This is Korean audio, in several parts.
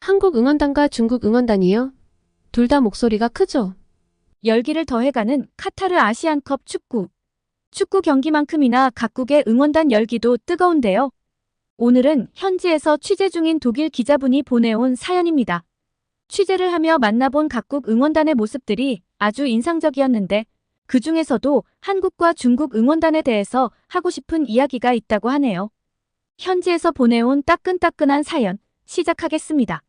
한국 응원단과 중국 응원단이요? 둘 다 목소리가 크죠? 열기를 더해가는 카타르 아시안컵 축구. 축구 경기만큼이나 각국의 응원단 열기도 뜨거운데요. 오늘은 현지에서 취재 중인 독일 기자분이 보내온 사연입니다. 취재를 하며 만나본 각국 응원단의 모습들이 아주 인상적이었는데 그 중에서도 한국과 중국 응원단에 대해서 하고 싶은 이야기가 있다고 하네요. 현지에서 보내온 따끈따끈한 사연 시작하겠습니다.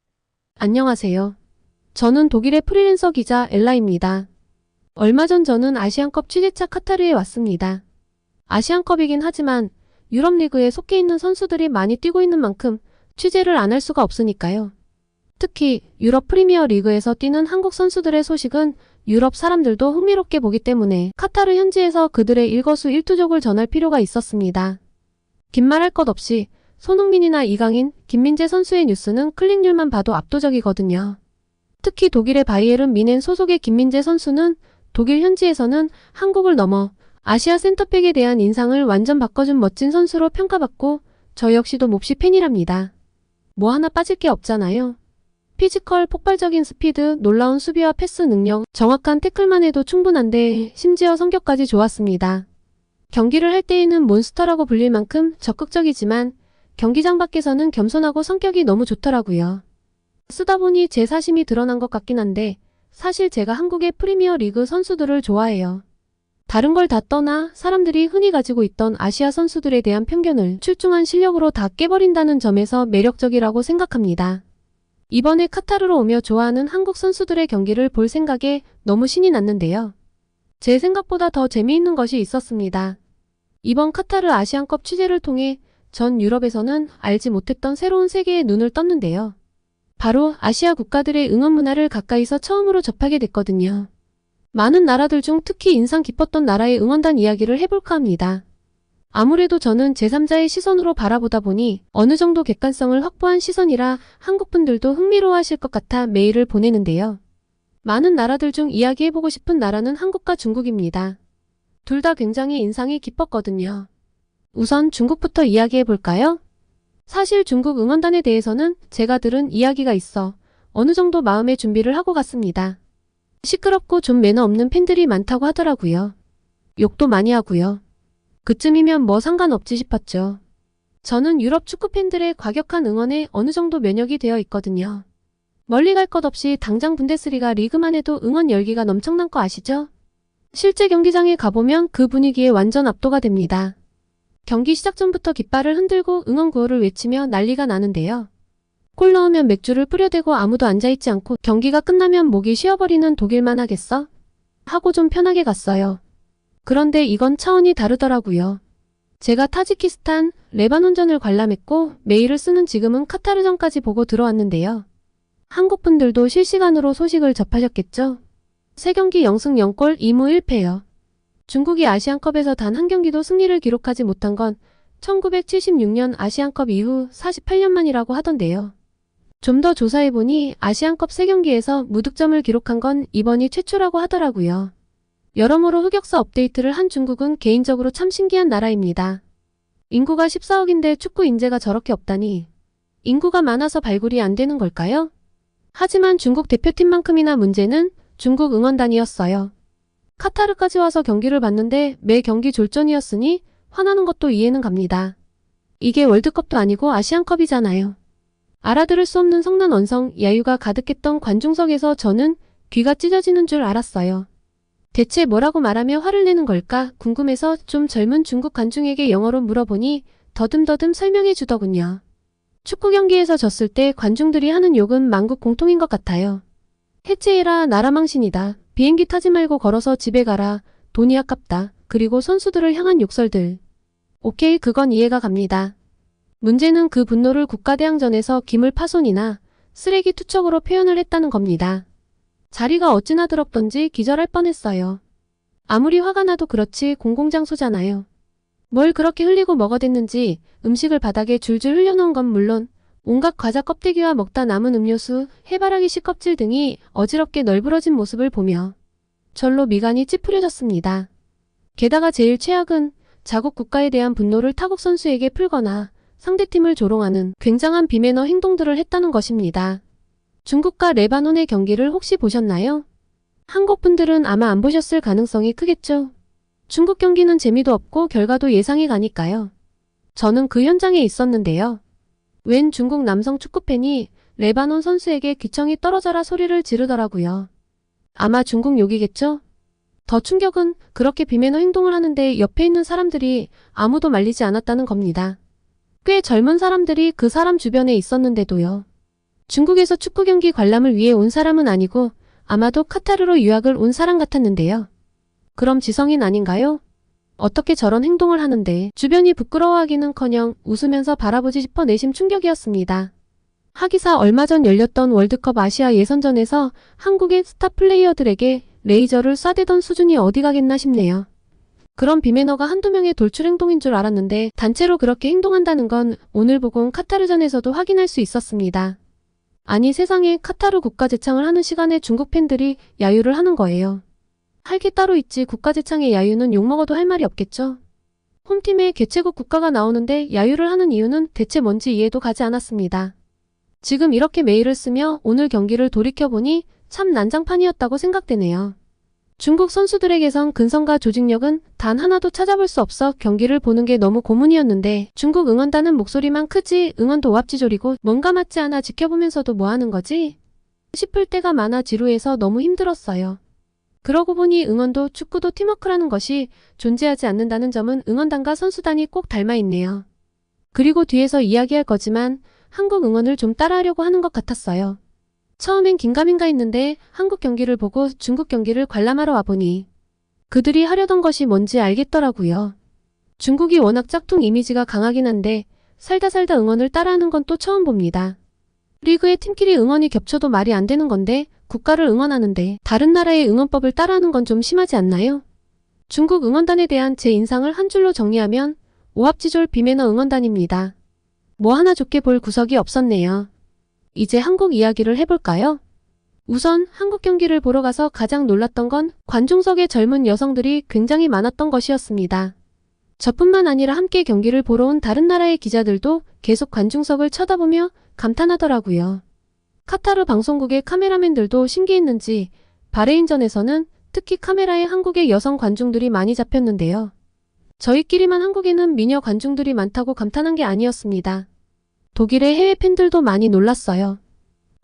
안녕하세요. 저는 독일의 프리랜서 기자 엘라입니다. 얼마 전 저는 아시안컵 취재차 카타르에 왔습니다. 아시안컵이긴 하지만 유럽 리그에 속해 있는 선수들이 많이 뛰고 있는 만큼 취재를 안 할 수가 없으니까요. 특히 유럽 프리미어 리그에서 뛰는 한국 선수들의 소식은 유럽 사람들도 흥미롭게 보기 때문에 카타르 현지에서 그들의 일거수일투족을 전할 필요가 있었습니다. 긴 말할 것 없이 손흥민이나 이강인, 김민재 선수의 뉴스는 클릭률만 봐도 압도적이거든요. 특히 독일의 바이에른 뮌헨 소속의 김민재 선수는 독일 현지에서는 한국을 넘어 아시아 센터백에 대한 인상을 완전 바꿔준 멋진 선수로 평가받고 저 역시도 몹시 팬이랍니다. 뭐 하나 빠질 게 없잖아요. 피지컬, 폭발적인 스피드, 놀라운 수비와 패스 능력, 정확한 태클만 해도 충분한데 심지어 성격까지 좋았습니다. 경기를 할 때에는 몬스터라고 불릴 만큼 적극적이지만 경기장 밖에서는 겸손하고 성격이 너무 좋더라고요. 쓰다 보니 제 사심이 드러난 것 같긴 한데 사실 제가 한국의 프리미어 리그 선수들을 좋아해요. 다른 걸 다 떠나 사람들이 흔히 가지고 있던 아시아 선수들에 대한 편견을 출중한 실력으로 다 깨버린다는 점에서 매력적이라고 생각합니다. 이번에 카타르로 오며 좋아하는 한국 선수들의 경기를 볼 생각에 너무 신이 났는데요. 제 생각보다 더 재미있는 것이 있었습니다. 이번 카타르 아시안컵 취재를 통해 전 유럽에서는 알지 못했던 새로운 세계에 눈을 떴는데요. 바로 아시아 국가들의 응원 문화를 가까이서 처음으로 접하게 됐거든요. 많은 나라들 중 특히 인상 깊었던 나라의 응원단 이야기를 해볼까 합니다. 아무래도 저는 제3자의 시선으로 바라보다 보니 어느 정도 객관성을 확보한 시선이라 한국 분들도 흥미로워하실 것 같아 메일을 보내는데요. 많은 나라들 중 이야기해보고 싶은 나라는 한국과 중국입니다. 둘 다 굉장히 인상이 깊었거든요. 우선 중국부터 이야기해볼까요? 사실 중국 응원단에 대해서는 제가 들은 이야기가 있어 어느 정도 마음의 준비를 하고 갔습니다. 시끄럽고 좀 매너 없는 팬들이 많다고 하더라고요. 욕도 많이 하고요. 그쯤이면 뭐 상관없지 싶었죠. 저는 유럽 축구 팬들의 과격한 응원에 어느 정도 면역이 되어 있거든요. 멀리 갈 것 없이 당장 분데스리가 리그만 해도 응원 열기가 넘쳐난 거 아시죠? 실제 경기장에 가보면 그 분위기에 완전 압도가 됩니다. 경기 시작 전부터 깃발을 흔들고 응원 구호를 외치며 난리가 나는데요. 골 넣으면 맥주를 뿌려대고 아무도 앉아있지 않고 경기가 끝나면 목이 쉬어버리는 독일만 하겠어? 하고 좀 편하게 갔어요. 그런데 이건 차원이 다르더라고요. 제가 타지키스탄, 레바논전을 관람했고 메일을 쓰는 지금은 카타르전까지 보고 들어왔는데요. 한국 분들도 실시간으로 소식을 접하셨겠죠? 3경기 0승 0골 2무 1패요. 중국이 아시안컵에서 단 한 경기도 승리를 기록하지 못한 건 1976년 아시안컵 이후 48년 만이라고 하던데요. 좀 더 조사해보니 아시안컵 3경기에서 무득점을 기록한 건 이번이 최초라고 하더라고요. 여러모로 흑역사 업데이트를 한 중국은 개인적으로 참 신기한 나라입니다. 인구가 14억인데 축구 인재가 저렇게 없다니. 인구가 많아서 발굴이 안 되는 걸까요? 하지만 중국 대표팀만큼이나 문제는 중국 응원단이었어요. 카타르까지 와서 경기를 봤는데 매 경기 졸전이었으니 화나는 것도 이해는 갑니다. 이게 월드컵도 아니고 아시안컵이잖아요. 알아들을 수 없는 성난 언성, 야유가 가득했던 관중석에서 저는 귀가 찢어지는 줄 알았어요. 대체 뭐라고 말하며 화를 내는 걸까 궁금해서 좀 젊은 중국 관중에게 영어로 물어보니 더듬더듬 설명해 주더군요. 축구 경기에서 졌을 때 관중들이 하는 욕은 만국 공통인 것 같아요. 해체해라, 나라 망신이다. 비행기 타지 말고 걸어서 집에 가라. 돈이 아깝다. 그리고 선수들을 향한 욕설들. 오케이, 그건 이해가 갑니다. 문제는 그 분노를 국가대항전에서 기물 파손이나 쓰레기 투척으로 표현을 했다는 겁니다. 자리가 어찌나 더럽던지 기절할 뻔했어요. 아무리 화가 나도 그렇지 공공장소잖아요. 뭘 그렇게 흘리고 먹어댔는지 음식을 바닥에 줄줄 흘려놓은 건 물론 온갖 과자 껍데기와 먹다 남은 음료수, 해바라기 씨껍질 등이 어지럽게 널브러진 모습을 보며 절로 미간이 찌푸려졌습니다. 게다가 제일 최악은 자국 국가에 대한 분노를 타국 선수에게 풀거나 상대팀을 조롱하는 굉장한 비매너 행동들을 했다는 것입니다. 중국과 레바논의 경기를 혹시 보셨나요? 한국 분들은 아마 안 보셨을 가능성이 크겠죠. 중국 경기는 재미도 없고 결과도 예상이 가니까요. 저는 그 현장에 있었는데요. 웬 중국 남성 축구팬이 레바논 선수에게 귀청이 떨어져라 소리를 지르더라고요. 아마 중국 욕이겠죠? 더 충격은 그렇게 비매너 행동을 하는데 옆에 있는 사람들이 아무도 말리지 않았다는 겁니다. 꽤 젊은 사람들이 그 사람 주변에 있었는데도요. 중국에서 축구 경기 관람을 위해 온 사람은 아니고 아마도 카타르로 유학을 온 사람 같았는데요. 그럼 지성인 아닌가요? 어떻게 저런 행동을 하는데 주변이 부끄러워하기는커녕 웃으면서 바라보지 싶어 내심 충격이었습니다. 하기사 얼마 전 열렸던 월드컵 아시아 예선전에서 한국의 스타 플레이어들에게 레이저를 쏴대던 수준이 어디 가겠나 싶네요. 그런 비매너가 한두 명의 돌출 행동인 줄 알았는데 단체로 그렇게 행동한다는 건 오늘 보고 온 카타르전에서도 확인할 수 있었습니다. 아니 세상에 카타르 국가 제창을 하는 시간에 중국 팬들이 야유를 하는 거예요. 할 게 따로 있지 국가 제창의 야유는 욕먹어도 할 말이 없겠죠. 홈팀에 개최국 국가가 나오는데 야유를 하는 이유는 대체 뭔지 이해도 가지 않았습니다. 지금 이렇게 메일을 쓰며 오늘 경기를 돌이켜보니 참 난장판이었다고 생각되네요. 중국 선수들에게선 근성과 조직력은 단 하나도 찾아볼 수 없어 경기를 보는 게 너무 고문이었는데 중국 응원단은 목소리만 크지 응원도 오합지졸이고 뭔가 맞지 않아 지켜보면서도 뭐 하는 거지? 싶을 때가 많아 지루해서 너무 힘들었어요. 그러고 보니 응원도 축구도 팀워크라는 것이 존재하지 않는다는 점은 응원단과 선수단이 꼭 닮아있네요. 그리고 뒤에서 이야기할 거지만 한국 응원을 좀 따라하려고 하는 것 같았어요. 처음엔 긴가민가 했는데 한국 경기를 보고 중국 경기를 관람하러 와보니 그들이 하려던 것이 뭔지 알겠더라고요. 중국이 워낙 짝퉁 이미지가 강하긴 한데 살다 응원을 따라하는 건 또 처음 봅니다. 리그에 팀끼리 응원이 겹쳐도 말이 안 되는 건데 국가를 응원하는데 다른 나라의 응원법을 따라하는 건 좀 심하지 않나요? 중국 응원단에 대한 제 인상을 한 줄로 정리하면 오합지졸 비매너 응원단입니다. 뭐 하나 좋게 볼 구석이 없었네요. 이제 한국 이야기를 해볼까요? 우선 한국 경기를 보러 가서 가장 놀랐던 건 관중석에 젊은 여성들이 굉장히 많았던 것이었습니다. 저뿐만 아니라 함께 경기를 보러 온 다른 나라의 기자들도 계속 관중석을 쳐다보며 감탄하더라고요. 카타르 방송국의 카메라맨들도 신기했는지 바레인전에서는 특히 카메라에 한국의 여성 관중들이 많이 잡혔는데요. 저희끼리만 한국에는 미녀 관중들이 많다고 감탄한 게 아니었습니다. 독일의 해외 팬들도 많이 놀랐어요.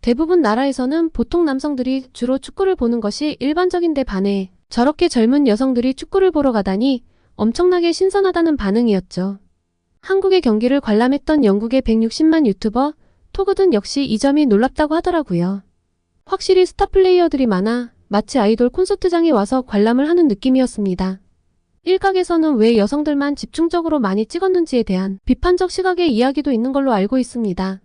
대부분 나라에서는 보통 남성들이 주로 축구를 보는 것이 일반적인데 반해 저렇게 젊은 여성들이 축구를 보러 가다니 엄청나게 신선하다는 반응이었죠. 한국의 경기를 관람했던 영국의 160만 유튜버 토그든 역시 이 점이 놀랍다고 하더라고요. 확실히 스타 플레이어들이 많아 마치 아이돌 콘서트장에 와서 관람을 하는 느낌이었습니다. 일각에서는 왜 여성들만 집중적으로 많이 찍었는지에 대한 비판적 시각의 이야기도 있는 걸로 알고 있습니다.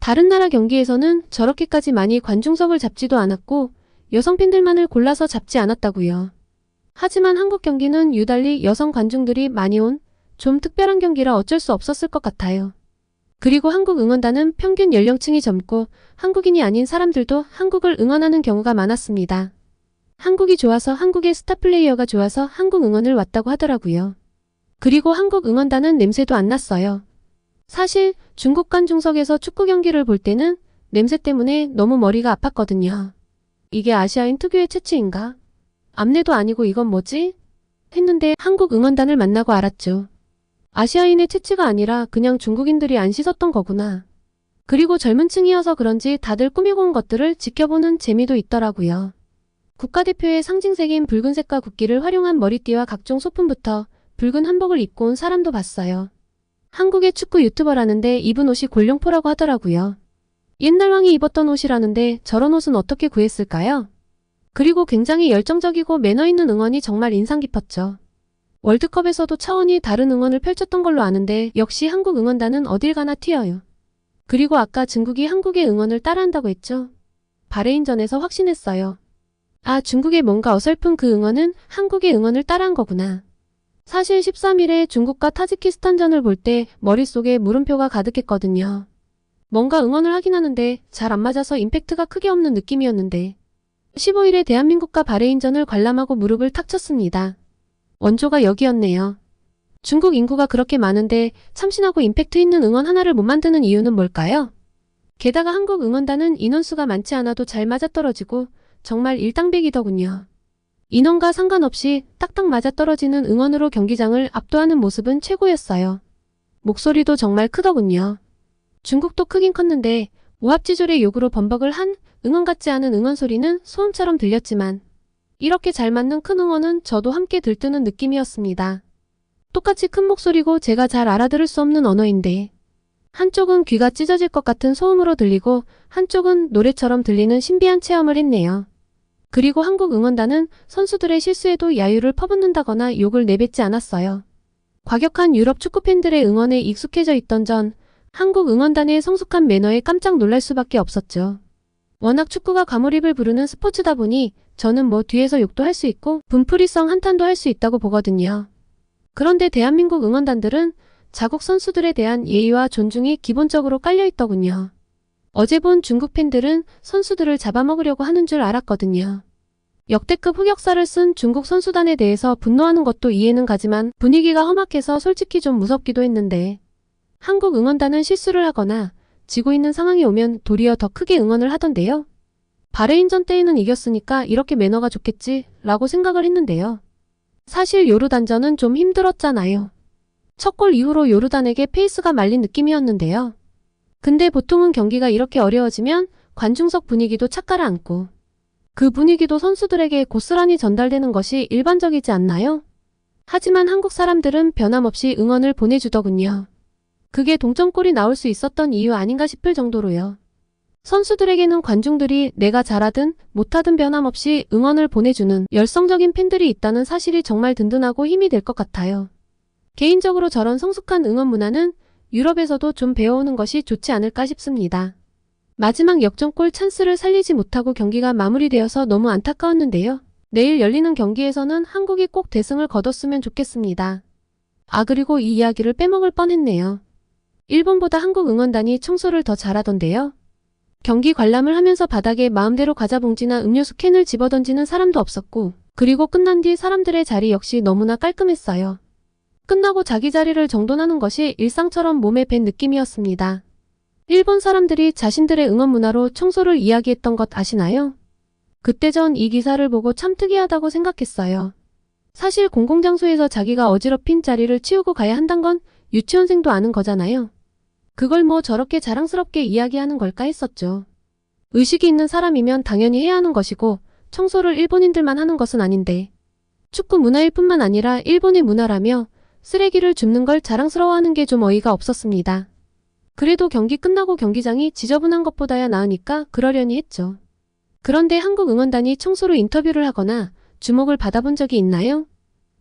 다른 나라 경기에서는 저렇게까지 많이 관중석을 잡지도 않았고 여성 팬들만을 골라서 잡지 않았다고요. 하지만 한국 경기는 유달리 여성 관중들이 많이 온 좀 특별한 경기라 어쩔 수 없었을 것 같아요. 그리고 한국 응원단은 평균 연령층이 젊고 한국인이 아닌 사람들도 한국을 응원하는 경우가 많았습니다. 한국이 좋아서 한국의 스타 플레이어가 좋아서 한국 응원을 왔다고 하더라고요. 그리고 한국 응원단은 냄새도 안 났어요. 사실 중국 관중석에서 축구 경기를 볼 때는 냄새 때문에 너무 머리가 아팠거든요. 이게 아시아인 특유의 체취인가? 암내도 아니고 이건 뭐지? 했는데 한국 응원단을 만나고 알았죠. 아시아인의 체취가 아니라 그냥 중국인들이 안 씻었던 거구나. 그리고 젊은 층이어서 그런지 다들 꾸미고 온 것들을 지켜보는 재미도 있더라고요. 국가대표의 상징색인 붉은색과 국기를 활용한 머리띠와 각종 소품부터 붉은 한복을 입고 온 사람도 봤어요. 한국의 축구 유튜버라는데 입은 옷이 골룡포라고 하더라고요. 옛날 왕이 입었던 옷이라는데 저런 옷은 어떻게 구했을까요? 그리고 굉장히 열정적이고 매너 있는 응원이 정말 인상 깊었죠. 월드컵에서도 차원이 다른 응원을 펼쳤던 걸로 아는데 역시 한국 응원단은 어딜 가나 튀어요. 그리고 아까 중국이 한국의 응원을 따라한다고 했죠. 바레인전에서 확신했어요. 아, 중국의 뭔가 어설픈 그 응원은 한국의 응원을 따라한 거구나. 사실 13일에 중국과 타지키스탄전을 볼 때 머릿속에 물음표가 가득했거든요. 뭔가 응원을 하긴 하는데 잘 안 맞아서 임팩트가 크게 없는 느낌이었는데 15일에 대한민국과 바레인전을 관람하고 무릎을 탁 쳤습니다. 원조가 여기였네요. 중국 인구가 그렇게 많은데 참신하고 임팩트 있는 응원 하나를 못 만드는 이유는 뭘까요? 게다가 한국 응원단은 인원수가 많지 않아도 잘 맞아떨어지고 정말 일당백이더군요. 인원과 상관없이 딱딱 맞아떨어지는 응원으로 경기장을 압도하는 모습은 최고였어요. 목소리도 정말 크더군요. 중국도 크긴 컸는데 오합지졸의 욕으로 범벅을 한 응원 같지 않은 응원 소리는 소음처럼 들렸지만 이렇게 잘 맞는 큰 응원은 저도 함께 들뜨는 느낌이었습니다. 똑같이 큰 목소리고 제가 잘 알아들을 수 없는 언어인데 한쪽은 귀가 찢어질 것 같은 소음으로 들리고 한쪽은 노래처럼 들리는 신비한 체험을 했네요. 그리고 한국 응원단은 선수들의 실수에도 야유를 퍼붓는다거나 욕을 내뱉지 않았어요. 과격한 유럽 축구팬들의 응원에 익숙해져 있던 전 한국 응원단의 성숙한 매너에 깜짝 놀랄 수밖에 없었죠. 워낙 축구가 과몰입을 부르는 스포츠다 보니 저는 뭐 뒤에서 욕도 할 수 있고 분풀이성 한탄도 할 수 있다고 보거든요. 그런데 대한민국 응원단들은 자국 선수들에 대한 예의와 존중이 기본적으로 깔려있더군요. 어제 본 중국 팬들은 선수들을 잡아먹으려고 하는 줄 알았거든요. 역대급 흑역사를 쓴 중국 선수단에 대해서 분노하는 것도 이해는 가지만 분위기가 험악해서 솔직히 좀 무섭기도 했는데 한국 응원단은 실수를 하거나 지고 있는 상황이 오면 도리어 더 크게 응원을 하던데요. 바레인전 때에는 이겼으니까 이렇게 매너가 좋겠지 라고 생각을 했는데요. 사실 요르단전은 좀 힘들었잖아요. 첫 골 이후로 요르단에게 페이스가 말린 느낌이었는데요. 근데 보통은 경기가 이렇게 어려워지면 관중석 분위기도 착가라앉고 그 분위기도 선수들에게 고스란히 전달되는 것이 일반적이지 않나요? 하지만 한국 사람들은 변함없이 응원을 보내주더군요. 그게 동점골이 나올 수 있었던 이유 아닌가 싶을 정도로요. 선수들에게는 관중들이 내가 잘하든 못하든 변함없이 응원을 보내주는 열성적인 팬들이 있다는 사실이 정말 든든하고 힘이 될 것 같아요. 개인적으로 저런 성숙한 응원 문화는 유럽에서도 좀 배워오는 것이 좋지 않을까 싶습니다. 마지막 역전골 찬스를 살리지 못하고 경기가 마무리되어서 너무 안타까웠는데요. 내일 열리는 경기에서는 한국이 꼭 대승을 거뒀으면 좋겠습니다. 아, 그리고 이 이야기를 빼먹을 뻔했네요. 일본보다 한국 응원단이 청소를 더 잘하던데요. 경기 관람을 하면서 바닥에 마음대로 과자봉지나 음료수 캔을 집어던지는 사람도 없었고 그리고 끝난 뒤 사람들의 자리 역시 너무나 깔끔했어요. 끝나고 자기 자리를 정돈하는 것이 일상처럼 몸에 밴 느낌이었습니다. 일본 사람들이 자신들의 응원 문화로 청소를 이야기했던 것 아시나요? 그때 전 이 기사를 보고 참 특이하다고 생각했어요. 사실 공공장소에서 자기가 어지럽힌 자리를 치우고 가야 한단 건 유치원생도 아는 거잖아요. 그걸 뭐 저렇게 자랑스럽게 이야기하는 걸까 했었죠. 의식이 있는 사람이면 당연히 해야 하는 것이고 청소를 일본인들만 하는 것은 아닌데 축구 문화일 뿐만 아니라 일본의 문화라며 쓰레기를 줍는 걸 자랑스러워하는 게 좀 어이가 없었습니다. 그래도 경기 끝나고 경기장이 지저분한 것보다야 나으니까 그러려니 했죠. 그런데 한국 응원단이 청소로 인터뷰를 하거나 주목을 받아본 적이 있나요?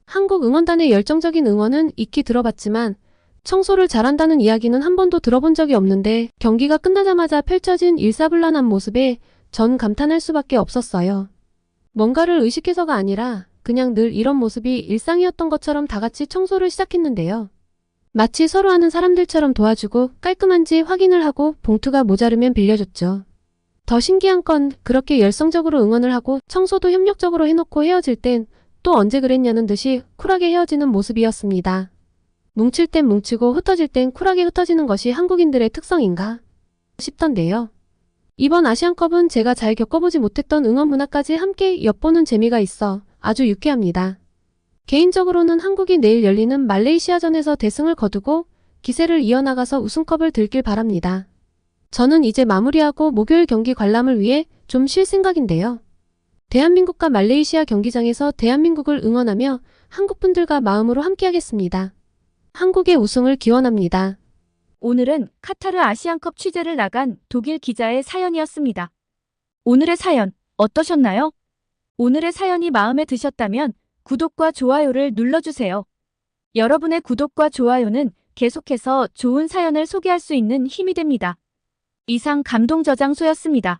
한국 응원단의 열정적인 응원은 익히 들어봤지만 청소를 잘한다는 이야기는 한 번도 들어본 적이 없는데 경기가 끝나자마자 펼쳐진 일사불란한 모습에 전 감탄할 수밖에 없었어요. 뭔가를 의식해서가 아니라 그냥 늘 이런 모습이 일상이었던 것처럼 다 같이 청소를 시작했는데요. 마치 서로 아는 사람들처럼 도와주고 깔끔한지 확인을 하고 봉투가 모자르면 빌려줬죠. 더 신기한 건 그렇게 열성적으로 응원을 하고 청소도 협력적으로 해놓고 헤어질 땐 또 언제 그랬냐는 듯이 쿨하게 헤어지는 모습이었습니다. 뭉칠 땐 뭉치고 흩어질 땐 쿨하게 흩어지는 것이 한국인들의 특성인가 싶던데요. 이번 아시안컵은 제가 잘 겪어보지 못했던 응원 문화까지 함께 엿보는 재미가 있어 아주 유쾌합니다. 개인적으로는 한국이 내일 열리는 말레이시아전에서 대승을 거두고 기세를 이어나가서 우승컵을 들길 바랍니다. 저는 이제 마무리하고 목요일 경기 관람을 위해 좀 쉴 생각인데요. 대한민국과 말레이시아 경기장에서 대한민국을 응원하며 한국분들과 마음으로 함께하겠습니다. 한국의 우승을 기원합니다. 오늘은 카타르 아시안컵 취재를 나간 독일 기자의 사연이었습니다. 오늘의 사연 어떠셨나요? 오늘의 사연이 마음에 드셨다면 구독과 좋아요를 눌러주세요. 여러분의 구독과 좋아요는 계속해서 좋은 사연을 소개할 수 있는 힘이 됩니다. 이상 감동저장소였습니다.